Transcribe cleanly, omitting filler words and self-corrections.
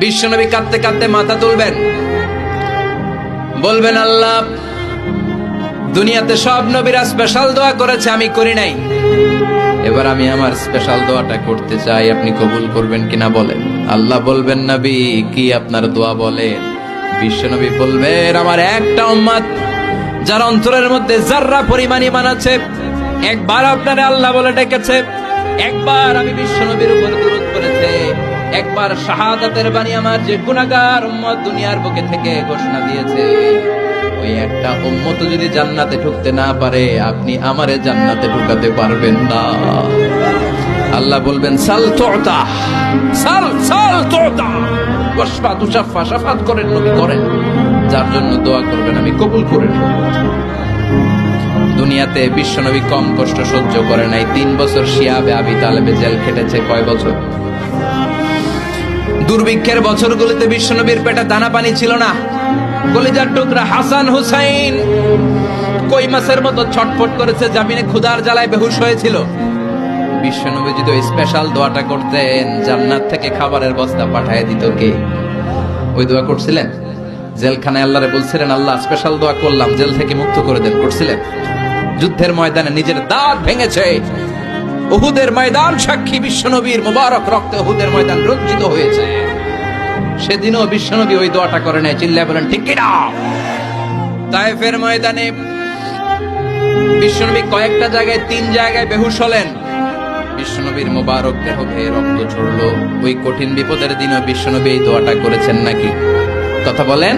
বিশ্বনবী কাঁদতে কাঁদতে মাথা তুলবেন, বলবেন আল্লাহ, দুনিয়াতে সব নবীরা স্পেশাল দোয়া করেছে, আমি করি নাই, এবার আমি আমার স্পেশাল দোয়াটা করতে চাই, আপনি কবুল করবেন কিনা বলেন। আল্লাহ বলবেন, নবী কি আপনার দোয়া বলেন? বিশ্বনবী বলবেন, আমার একটা উম্মত যার অন্তরের মধ্যে যাররা পরিমাণ ঈমান আছে, একবার আপনারে আল্লাহ বলে ডেকেছে, একবার আমি বিশ্বনবীর উপর দুরূদ পড়েছে, একবার শাহাদাতের বাণী আমার যে গুনাহগার উম্মত দুনিয়ার বুকে থেকে ঘোষণা দিয়েছে, ওই একটা উম্মত যদি জান্নাতে ঢুকতে না পারে, আপনি আমারে জান্নাতে ঢুকাতে পারবেন না। আল্লাহ বলবেন, সাল তুতা, সাল সাল তুতা, ওয়াশফা তুশাফা, শাফাত করেন নবী করেন, যার জন্য দোয়া করবেন আমি কবুল করে নেব। দুনিয়াতে বিশ্বনবী কম কষ্ট সহ্য করে নাই। 3 বছর শিয়াবে আবি তালেবে জেল খেটেছে। কয় বছর? দুর্ভিক্ষের বছরগুলোতে বিশ্বনবীর পেটে দানা পানি ছিল না। কলিজার টুকরা হাসান হুসাইন কই মাছের মতো ছটফট করেছে, জামিনে ক্ষুধার জ্বালায় বেহুশ হয়েছিল। বিশ্বনবী যদি ওই স্পেশাল দোয়াটা করতেন, জান্নাত থেকে খাবারের বস্তা পাঠিয়ে দিত কে? ওই দোয়া করছিলেন? জেলখানায় আল্লাহরে বলছিলেন, আল্লাহ স্পেশাল দোয়া করলাম, জেল থেকে মুক্ত করে দেন, করছিলেন? যুদ্ধের ময়দানে নিজের দাঁত ভেঙেছে, উহুদের ময়দান সাক্ষী, বিশ্বনবীর মুবারক রক্তে উহুদের ময়দান রঞ্জিত হয়েছে। সেদিনও বিশ্বনবী ওই দোয়াটা করে নাই। চিল্লায় বলেন ঠিক কিনা? তায়েফের ময়দানে বিশ্বনবী কয়েকটা জায়গায়, 3 জায়গায় বেহুশ হলেন। বিশ্বনবীর মুবারক দেহ বেয়ে রক্ত ঝরলো। ওই কঠিন বিপদের দিনও বিশ্বনবী এই দোয়াটা করেছেন নাকি? কথা বলেন।